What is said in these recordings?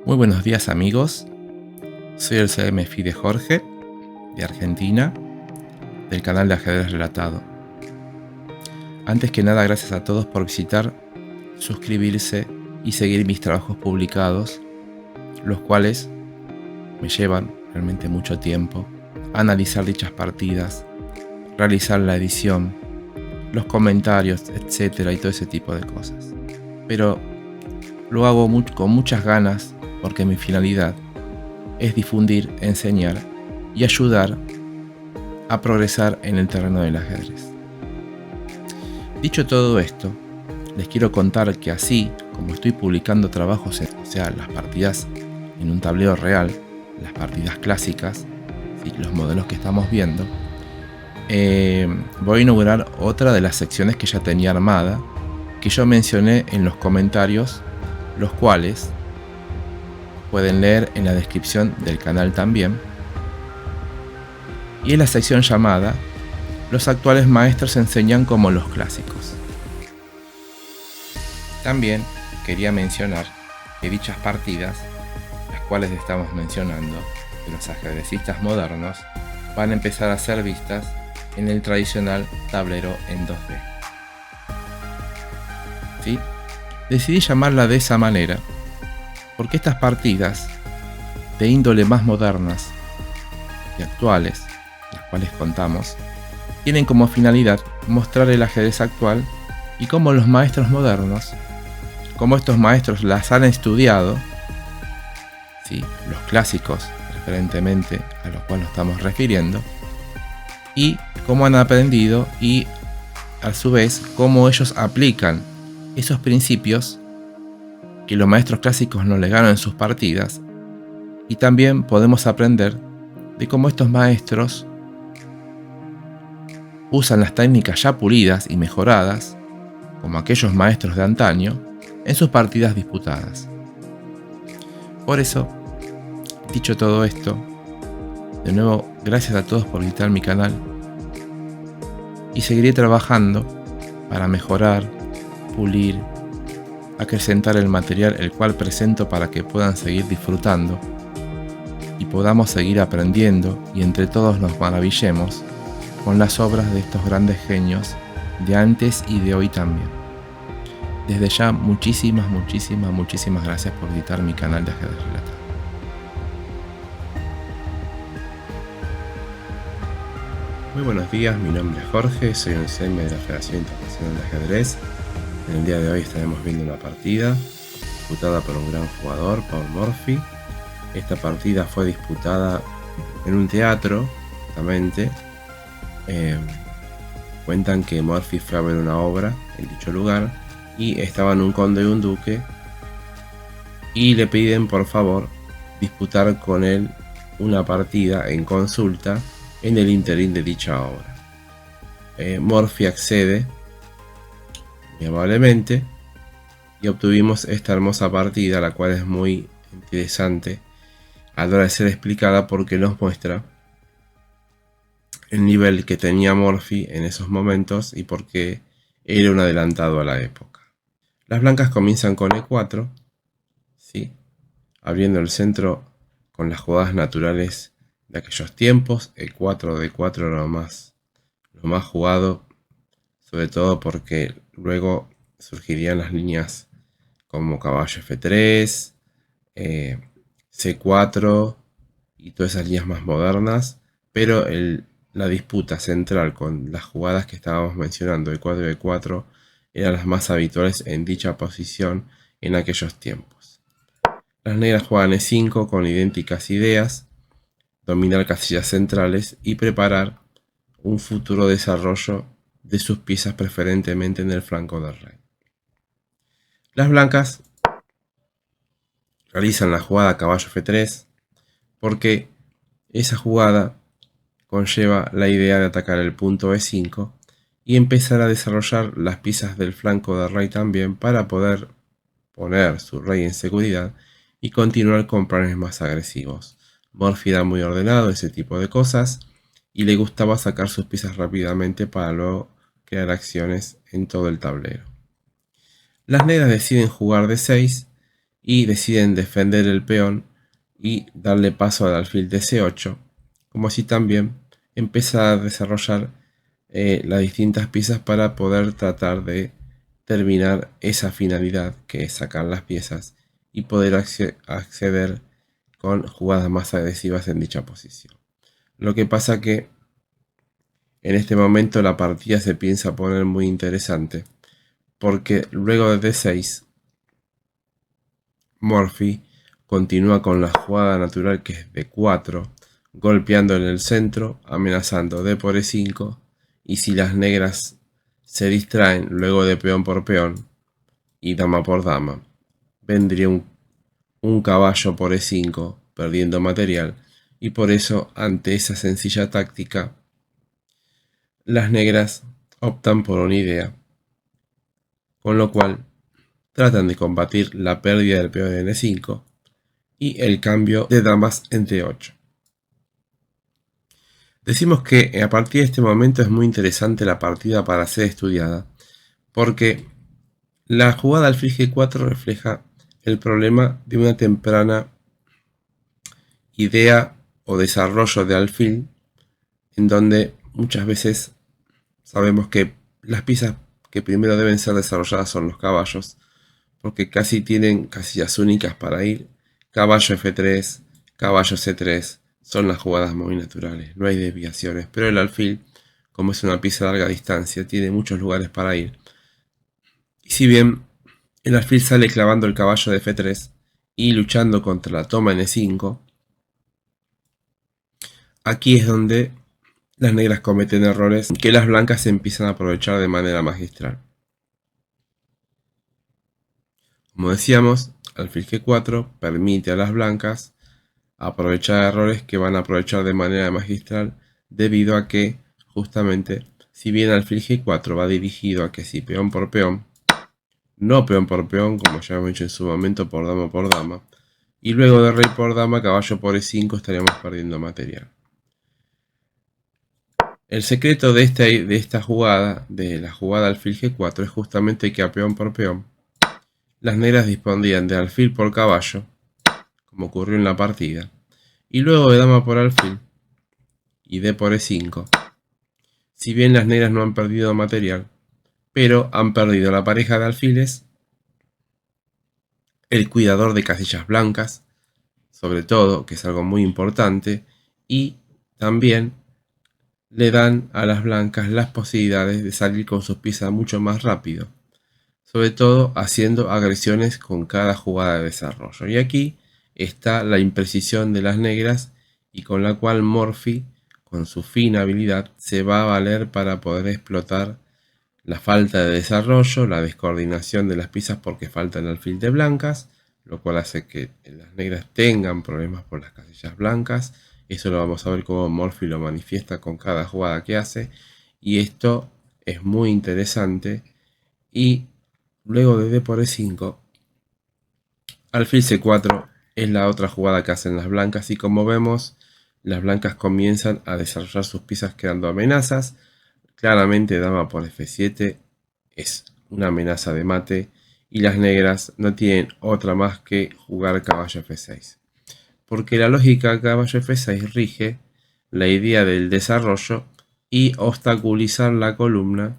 Muy buenos días amigos, soy el CM Fide Jorge de Argentina, del canal de Ajedrez Relatado. Antes que nada, gracias a todos por visitar, suscribirse y seguir mis trabajos publicados, los cuales me llevan realmente mucho tiempo analizar dichas partidas, realizar la edición, los comentarios, etcétera, y todo ese tipo de cosas. Pero lo hago con muchas ganas porque mi finalidad es difundir, enseñar y ayudar a progresar en el terreno del ajedrez. Dicho todo esto, les quiero contar que así como estoy publicando trabajos, o sea, las partidas en un tablero real, las partidas clásicas, ¿sí?, los modelos que estamos viendo, voy a inaugurar otra de las secciones que ya tenía armada, que yo mencioné en los comentarios, los cuales pueden leer en la descripción del canal también, y es la sección llamada Los actuales maestros enseñan como los clásicos. También quería mencionar que dichas partidas, las cuales estamos mencionando, de los ajedrecistas modernos, van a empezar a ser vistas en el tradicional tablero en 2D. ¿Sí? Decidí llamarla de esa manera porque estas partidas de índole más modernas y actuales, las cuales contamos, tienen como finalidad mostrar el ajedrez actual y cómo los maestros modernos, cómo estos maestros las han estudiado, ¿sí?, los clásicos referentemente a los cuales nos estamos refiriendo, y cómo han aprendido y a su vez cómo ellos aplican esos principios que los maestros clásicos nos legaron en sus partidas, y también podemos aprender de cómo estos maestros usan las técnicas ya pulidas y mejoradas, como aquellos maestros de antaño, en sus partidas disputadas. Por eso, dicho todo esto, de nuevo, gracias a todos por visitar mi canal, y seguiré trabajando para mejorar, pulir, acrecentar el material el cual presento para que puedan seguir disfrutando y podamos seguir aprendiendo y entre todos nos maravillemos con las obras de estos grandes genios de antes y de hoy también. Desde ya, muchísimas gracias por visitar mi canal de Ajedrez Relatado. Muy buenos días, mi nombre es Jorge, soy un CM de la Federación Internacional de Ajedrez. En el día de hoy estaremos viendo una partida disputada por un gran jugador, Paul Morphy. Esta partida fue disputada en un teatro, justamente. Cuentan que Morphy fue a ver una obra en dicho lugar y estaban un conde y un duque y le piden por favor disputar con él una partida en consulta en el interín de dicha obra. Morphy accede muy amablemente y obtuvimos esta hermosa partida, la cual es muy interesante a la hora de ser explicada porque nos muestra el nivel que tenía Morphy en esos momentos y por qué era un adelantado a la época. Las blancas comienzan con E4, ¿sí?, abriendo el centro con las jugadas naturales de aquellos tiempos. E4, D4 era lo más jugado, sobre todo porque luego surgirían las líneas como caballo F3, C4 y todas esas líneas más modernas, pero la disputa central con las jugadas que estábamos mencionando, E4 y B4, eran las más habituales en dicha posición en aquellos tiempos. Las negras juegan E5 con idénticas ideas, dominar casillas centrales y preparar un futuro desarrollo de sus piezas, preferentemente en el flanco del rey. Las blancas realizan la jugada caballo F3 porque esa jugada conlleva la idea de atacar el punto E5 y empezar a desarrollar las piezas del flanco del rey también para poder poner su rey en seguridad y continuar con planes más agresivos. Morphy era muy ordenado, ese tipo de cosas, y le gustaba sacar sus piezas rápidamente para luego crear acciones en todo el tablero. Las negras deciden jugar D6 y deciden defender el peón y darle paso al alfil de C8, como así también empieza a desarrollar las distintas piezas para poder tratar de terminar esa finalidad, que es sacar las piezas y poder acceder con jugadas más agresivas en dicha posición. Lo que pasa que en este momento la partida se piensa poner muy interesante, porque luego de D6 Morphy continúa con la jugada natural, que es D4, golpeando en el centro, amenazando D por E5, y si las negras se distraen luego de peón por peón y dama por dama, vendría un caballo por E5 perdiendo material, y por eso, ante esa sencilla táctica, las negras optan por una idea, con lo cual tratan de combatir la pérdida del peón en E5 y el cambio de damas en D8. Decimos que a partir de este momento es muy interesante la partida para ser estudiada, porque la jugada alfil G4 refleja el problema de una temprana idea o desarrollo de alfil, en donde muchas veces sabemos que las piezas que primero deben ser desarrolladas son los caballos, porque casi tienen casillas únicas para ir. Caballo F3, caballo C3 son las jugadas muy naturales, no hay desviaciones, pero el alfil, como es una pieza de larga distancia, tiene muchos lugares para ir. Y si bien el alfil sale clavando el caballo de F3 y luchando contra la toma en E5, aquí es donde las negras cometen errores que las blancas empiezan a aprovechar de manera magistral. Como decíamos, alfil G4 permite a las blancas aprovechar errores que van a aprovechar de manera magistral, debido a que, justamente, si bien alfil G4 va dirigido a que si peón por peón, no peón por peón, como ya hemos dicho en su momento, por dama, y luego de rey por dama, caballo por E5, estaríamos perdiendo material. El secreto de esta jugada, de la jugada alfil G4, es justamente que a peón por peón, las negras dispondrían de alfil por caballo, como ocurrió en la partida, y luego de dama por alfil y d por E5. Si bien las negras no han perdido material, pero han perdido la pareja de alfiles, el cuidador de casillas blancas, sobre todo, que es algo muy importante, y también le dan a las blancas las posibilidades de salir con sus piezas mucho más rápido, sobre todo haciendo agresiones con cada jugada de desarrollo. Y aquí está la imprecisión de las negras, y con la cual Morphy, con su fina habilidad, se va a valer para poder explotar la falta de desarrollo, la descoordinación de las piezas porque falta el alfil de blancas, lo cual hace que las negras tengan problemas por las casillas blancas. Eso lo vamos a ver cómo Morphy lo manifiesta con cada jugada que hace, y esto es muy interesante. Y luego de d por E5, alfil C4 es la otra jugada que hacen las blancas, y como vemos, las blancas comienzan a desarrollar sus piezas creando amenazas. Claramente dama por F7 es una amenaza de mate, y las negras no tienen otra más que jugar caballo F6. Porque la lógica caballo F6 rige la idea del desarrollo y obstaculizar la columna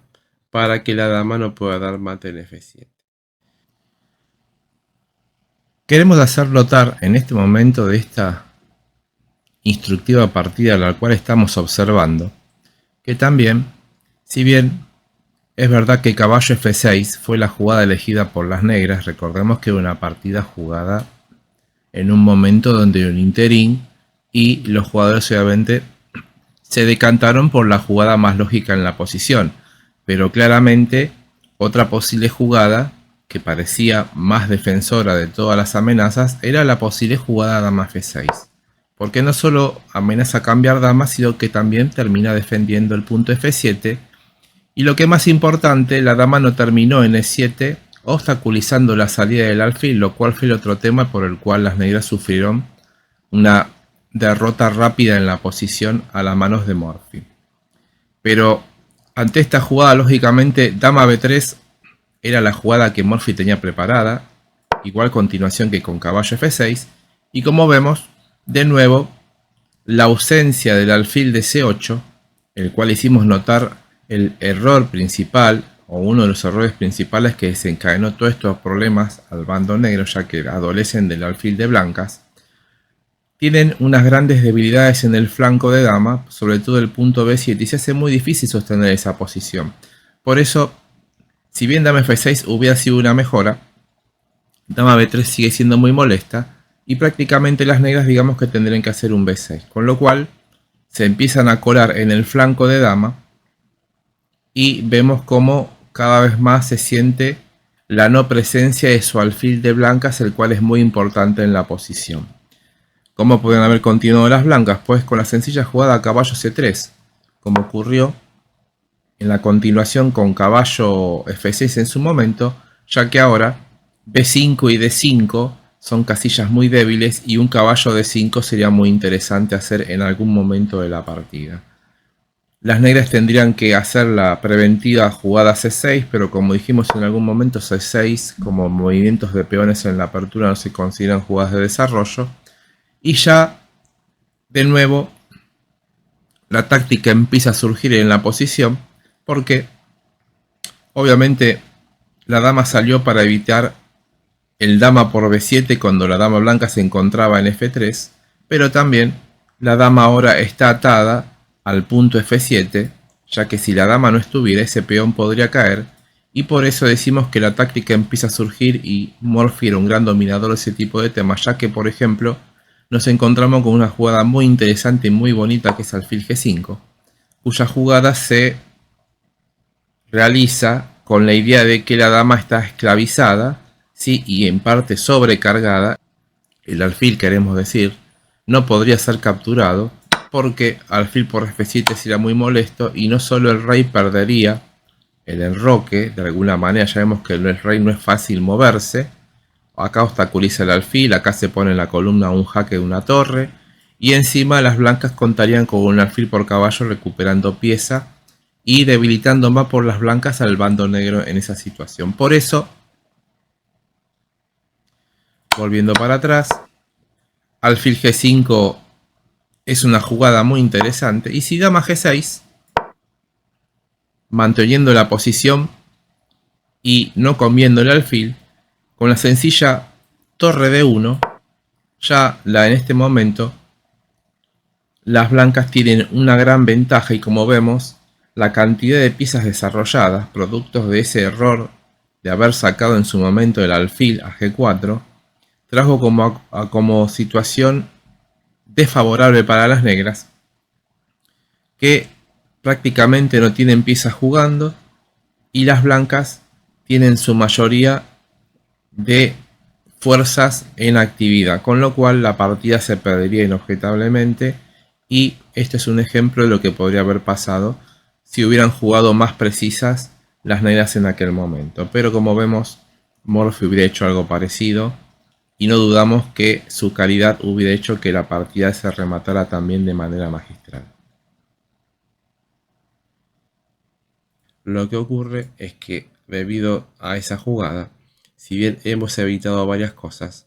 para que la dama no pueda dar mate en F7. Queremos hacer notar en este momento de esta instructiva partida a la cual estamos observando, que también, si bien es verdad que caballo F6 fue la jugada elegida por las negras, recordemos que era una partida jugada en un momento donde hay un interín y los jugadores obviamente se decantaron por la jugada más lógica en la posición, pero claramente otra posible jugada que parecía más defensora de todas las amenazas era la posible jugada dama F6, porque no solo amenaza a cambiar dama, sino que también termina defendiendo el punto F7, y lo que es más importante, la dama no terminó en E7, obstaculizando la salida del alfil, lo cual fue el otro tema por el cual las negras sufrieron una derrota rápida en la posición a las manos de Morphy. Pero ante esta jugada, lógicamente, dama B3 era la jugada que Morphy tenía preparada, igual continuación que con caballo F6. Y como vemos, de nuevo, la ausencia del alfil de C8, el cual hicimos notar el error principal, o uno de los errores principales que desencadenó todos estos problemas al bando negro, ya que adolecen del alfil de blancas. Tienen unas grandes debilidades en el flanco de dama, sobre todo el punto B7, y se hace muy difícil sostener esa posición. Por eso, si bien dama F6 hubiera sido una mejora, dama B3 sigue siendo muy molesta, y prácticamente las negras digamos que tendrían que hacer un B6, con lo cual se empiezan a colar en el flanco de dama, y vemos cómo cada vez más se siente la no presencia de su alfil de blancas, el cual es muy importante en la posición. ¿Cómo pueden haber continuado las blancas? Pues con la sencilla jugada caballo C3, como ocurrió en la continuación con caballo F6 en su momento, ya que ahora B5 y D5 son casillas muy débiles y un caballo D5 sería muy interesante hacer en algún momento de la partida. Las negras tendrían que hacer la preventiva jugada C6, pero como dijimos en algún momento, C6 como movimientos de peones en la apertura no se consideran jugadas de desarrollo. Y ya, de nuevo, la táctica empieza a surgir en la posición, porque obviamente la dama salió para evitar el dama por B7 cuando la dama blanca se encontraba en F3, pero también la dama ahora está atada al punto F7, ya que si la dama no estuviera, ese peón podría caer, y por eso decimos que la táctica empieza a surgir y Morphy era un gran dominador de ese tipo de temas, ya que por ejemplo nos encontramos con una jugada muy interesante y muy bonita que es alfil G5, cuya jugada se realiza con la idea de que la dama está esclavizada, ¿sí? Y en parte sobrecargada. El alfil, queremos decir, no podría ser capturado porque alfil por F7 sería muy molesto y no solo el rey perdería el enroque, de alguna manera ya vemos que el rey no es fácil moverse. Acá obstaculiza el alfil, acá se pone en la columna un jaque de una torre. Y encima las blancas contarían con un alfil por caballo recuperando pieza y debilitando más por las blancas al bando negro en esa situación. Por eso, volviendo para atrás, alfil G5 es una jugada muy interesante. Y si dama G6, manteniendo la posición y no comiendo el alfil, con la sencilla torre D1, ya en este momento las blancas tienen una gran ventaja y como vemos, la cantidad de piezas desarrolladas, productos de ese error de haber sacado en su momento el alfil a G4, trajo como situación desfavorable para las negras, que prácticamente no tienen piezas jugando y las blancas tienen su mayoría de fuerzas en actividad, con lo cual la partida se perdería inobjetablemente. Y este es un ejemplo de lo que podría haber pasado si hubieran jugado más precisas las negras en aquel momento. Pero como vemos, Morphy hubiera hecho algo parecido y no dudamos que su calidad hubiera hecho que la partida se rematara también de manera magistral. Lo que ocurre es que debido a esa jugada, si bien hemos evitado varias cosas,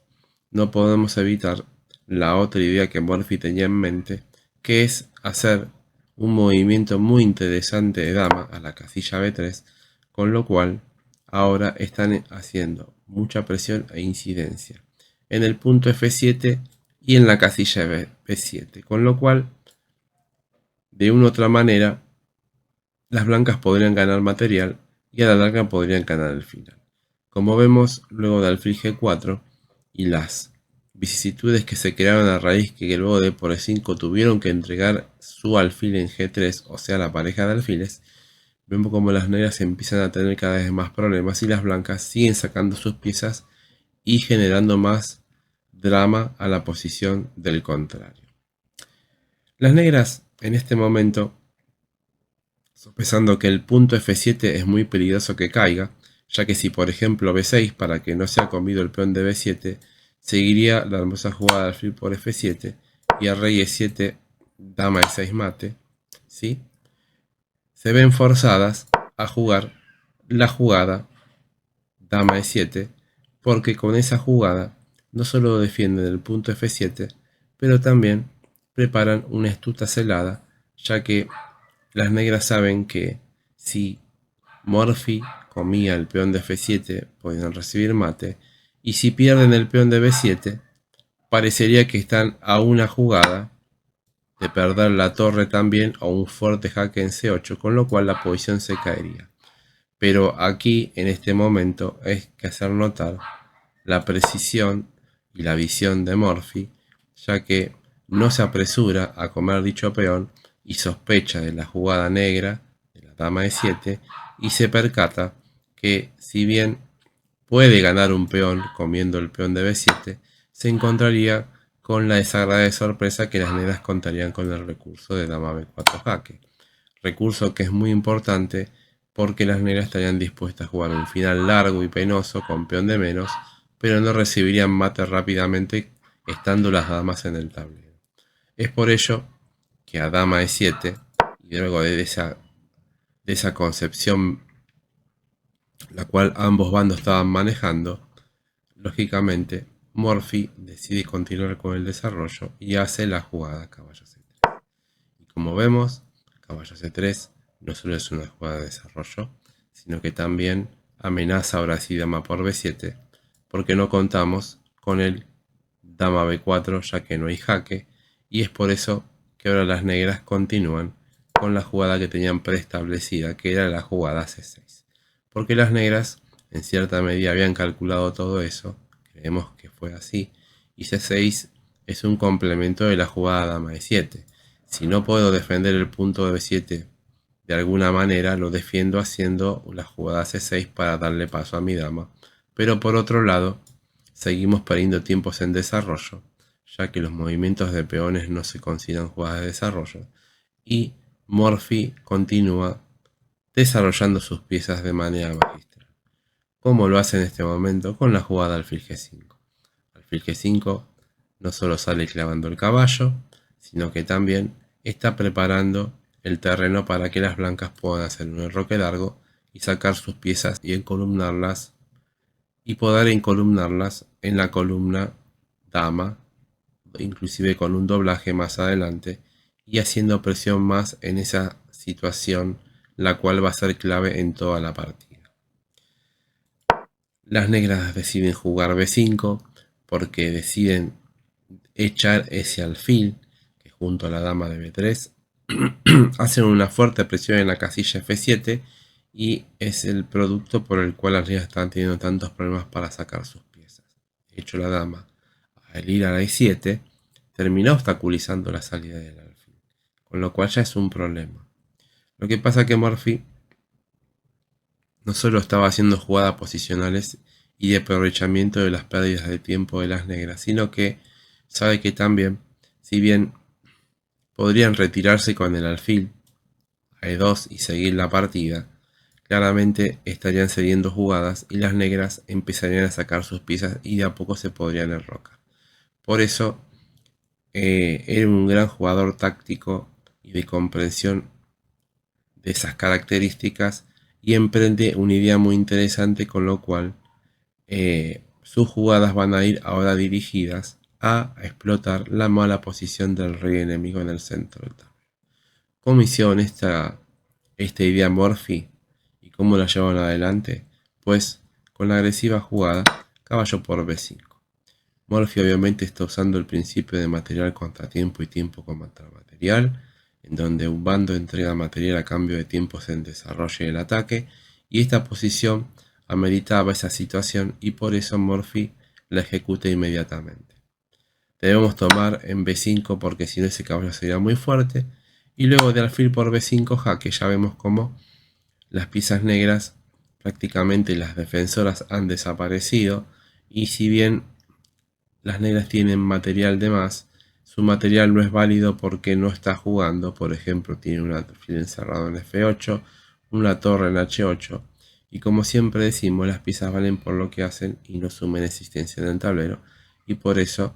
no podemos evitar la otra idea que Morphy tenía en mente, que es hacer un movimiento muy interesante de dama a la casilla B3, con lo cual ahora están haciendo mucha presión e incidencia en el punto F7 y en la casilla B7, con lo cual de una u otra manera las blancas podrían ganar material y a la larga podrían ganar el final. Como vemos, luego de alfil G4 y las vicisitudes que se crearon a raíz que luego de por E5 tuvieron que entregar su alfil en G3, o sea la pareja de alfiles, vemos como las negras empiezan a tener cada vez más problemas y las blancas siguen sacando sus piezas y generando más drama a la posición del contrario. Las negras en este momento, sopesando que el punto F7 es muy peligroso que caiga, ya que si por ejemplo B6 para que no sea comido el peón de B7, seguiría la hermosa jugada de alfil por F7 y a rey E7, dama E6 mate, ¿sí? Se ven forzadas a jugar la jugada dama E7 porque con esa jugada no solo defienden el punto F7, pero también preparan una astuta celada, ya que las negras saben que si Morphy comía el peón de F7 podían recibir mate, y si pierden el peón de B7 parecería que están a una jugada de perder la torre también o un fuerte jaque en C8, con lo cual la posición se caería. Pero aquí en este momento es que hacer notar la precisión y la visión de Morphy, ya que no se apresura a comer dicho peón y sospecha de la jugada negra de la dama de 7 y se percata que si bien puede ganar un peón comiendo el peón de B7, se encontraría con la desagradable sorpresa que las negras contarían con el recurso de dama B4 jaque. Recurso que es muy importante porque las negras estarían dispuestas a jugar un final largo y penoso con peón de menos, pero no recibirían mate rápidamente estando las damas en el tablero. Es por ello que a dama E7, y luego de esa concepción la cual ambos bandos estaban manejando, lógicamente Morphy decide continuar con el desarrollo y hace la jugada caballo C3. Y como vemos, caballo C3 no solo es una jugada de desarrollo, sino que también amenaza ahora sí dama por B7, porque no contamos con el dama B4 ya que no hay jaque, y es por eso que ahora las negras continúan con la jugada que tenían preestablecida, que era la jugada C6. Porque las negras en cierta medida habían calculado todo eso, creemos que fue así, y C6 es un complemento de la jugada dama E7. Si no puedo defender el punto de B7 de alguna manera, lo defiendo haciendo la jugada C6 para darle paso a mi dama. Pero por otro lado, seguimos perdiendo tiempos en desarrollo, ya que los movimientos de peones no se consideran jugadas de desarrollo, y Morphy continúa desarrollando sus piezas de manera magistral, como lo hace en este momento con la jugada alfil G5. Alfil G5 no solo sale clavando el caballo, sino que también está preparando el terreno para que las blancas puedan hacer un enroque largo y sacar sus piezas y encolumnarlas, y poder encolumnarlas en la columna dama, inclusive con un doblaje más adelante, y haciendo presión más en esa situación, la cual va a ser clave en toda la partida. Las negras deciden jugar B5 porque deciden echar ese alfil que junto a la dama de B3 hacen una fuerte presión en la casilla F7, y es el producto por el cual las negras están teniendo tantos problemas para sacar sus piezas. De hecho, la dama, al ir a la E7, termina obstaculizando la salida del alfil, con lo cual ya es un problema. Lo que pasa es que Morphy no solo estaba haciendo jugadas posicionales y de aprovechamiento de las pérdidas de tiempo de las negras, sino que sabe que también, si bien podrían retirarse con el alfil a E2 y seguir la partida, claramente estarían cediendo jugadas y las negras empezarían a sacar sus piezas y de a poco se podrían enrocar. Por eso era un gran jugador táctico y de comprensión de esas características, y emprende una idea muy interesante, con lo cual sus jugadas van a ir ahora dirigidas a explotar la mala posición del rey enemigo en el centro del tablero. ¿Cómo hicieron esta idea Morphy y cómo la llevan adelante? Pues con la agresiva jugada caballo por B5. Morphy obviamente está usando el principio de material contra tiempo y tiempo contra material, en donde un bando entrega material a cambio de tiempos en desarrollo y el ataque, y esta posición ameritaba esa situación y por eso Morphy la ejecuta inmediatamente. Debemos tomar en B5 porque si no ese caballo sería muy fuerte, y luego de alfil por B5 jaque. Ya vemos como las piezas negras, prácticamente las defensoras, han desaparecido, y si bien las negras tienen material de más, su material no es válido porque no está jugando. Por ejemplo, tiene un alfil encerrado en F8, una torre en H8, y como siempre decimos, las piezas valen por lo que hacen y no sumen existencia en el tablero, y por eso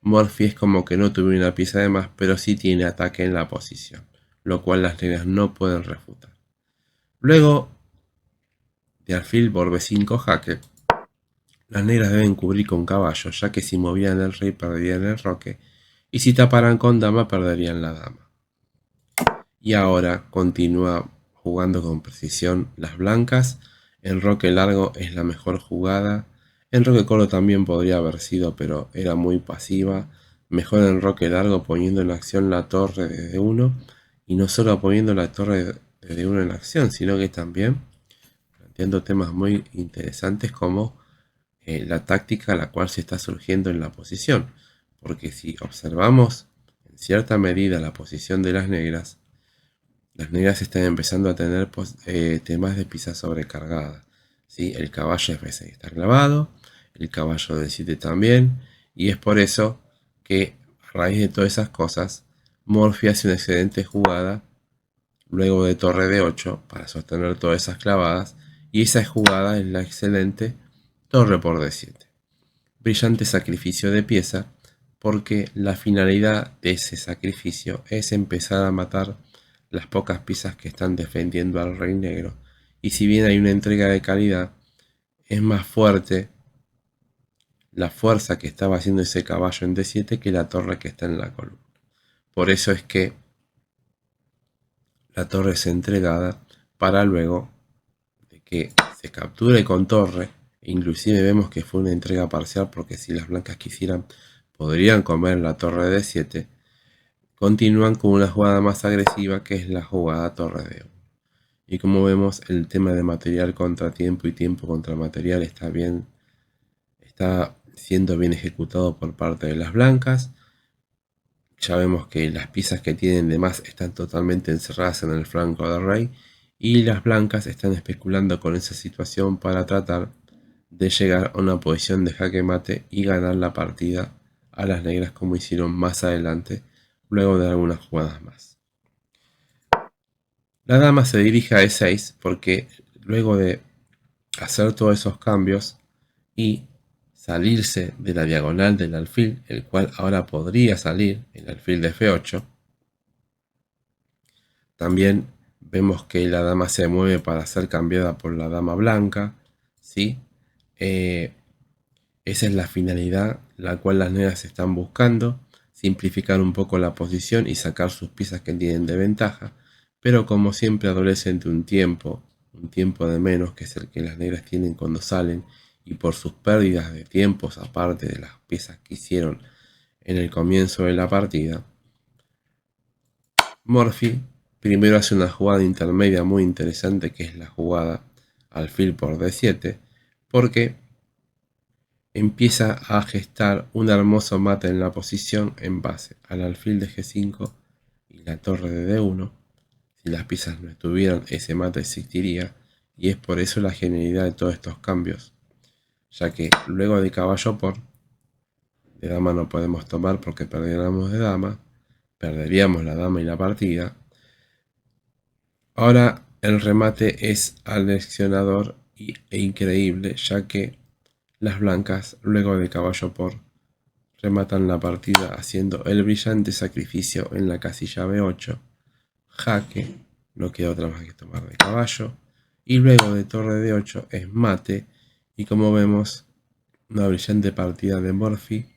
Morphy es como que no tuviera una pieza de más, pero sí tiene ataque en la posición, lo cual las negras no pueden refutar. Luego de alfil por B5 jaque, Las negras deben cubrir con caballo, ya que si movían el rey perderían el roque, y si taparan con dama perderían la dama. Y ahora continúa jugando con precisión las blancas. En roque largo es la mejor jugada. En roque corto también podría haber sido, pero era muy pasiva. Mejor en roque largo poniendo en acción la torre de D1. Y no solo poniendo la torre de D1 en acción, sino que también planteando temas muy interesantes como la táctica a la cual se está surgiendo en la posición. Porque si observamos en cierta medida la posición de las negras están empezando a tener temas de pieza sobrecargada. ¿Sí? El caballo F6 está clavado, el caballo D7 también, y es por eso que a raíz de todas esas cosas, Morphy hace una excelente jugada luego de torre D8 para sostener todas esas clavadas, y esa jugada es la excelente torre por D7. Brillante sacrificio de pieza, porque la finalidad de ese sacrificio es empezar a matar las pocas piezas que están defendiendo al rey negro, y si bien hay una entrega de calidad, es más fuerte la fuerza que estaba haciendo ese caballo en D7 que la torre que está en la columna. Por eso es que la torre es entregada para luego de que se capture con torre, e inclusive vemos que fue una entrega parcial porque si las blancas quisieran podrían comer la torre de D7, continúan con una jugada más agresiva que es la jugada torre de D1. Y como vemos, el tema de material contra tiempo y tiempo contra material está siendo bien ejecutado por parte de las blancas. Ya vemos que las piezas que tienen de más están totalmente encerradas en el flanco del rey, y las blancas están especulando con esa situación para tratar de llegar a una posición de jaque mate y ganar la partida a las negras, como hicieron más adelante luego de algunas jugadas más. La dama se dirige a E6 porque luego de hacer todos esos cambios y salirse de la diagonal del alfil, el cual ahora podría salir el alfil de F8, también vemos que la dama se mueve para ser cambiada por la dama blanca, ¿sí? Esa es la finalidad la cual las negras están buscando, simplificar un poco la posición y sacar sus piezas que tienen de ventaja, pero como siempre adolecen de un tiempo de menos, que es el que las negras tienen cuando salen, y por sus pérdidas de tiempos aparte de las piezas que hicieron en el comienzo de la partida, Morphy primero hace una jugada intermedia muy interesante, que es la jugada alfil por D7, porque empieza a gestar un hermoso mate en la posición en base al alfil de G5 y la torre de D1. Si las piezas no estuvieran, ese mate existiría, y es por eso la genialidad de todos estos cambios, ya que luego de caballo por, de dama no podemos tomar porque perderíamos de dama, perderíamos la dama y la partida. Ahora el remate es aleccionador e increíble, ya que las blancas, luego de caballo por, rematan la partida haciendo el brillante sacrificio en la casilla B8, jaque, no queda otra más que tomar de caballo, y luego de torre de 8 es mate, y como vemos, una brillante partida de Morphy,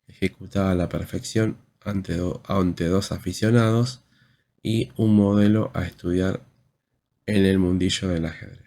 ejecutada a la perfección ante dos aficionados, y un modelo a estudiar en el mundillo del ajedrez.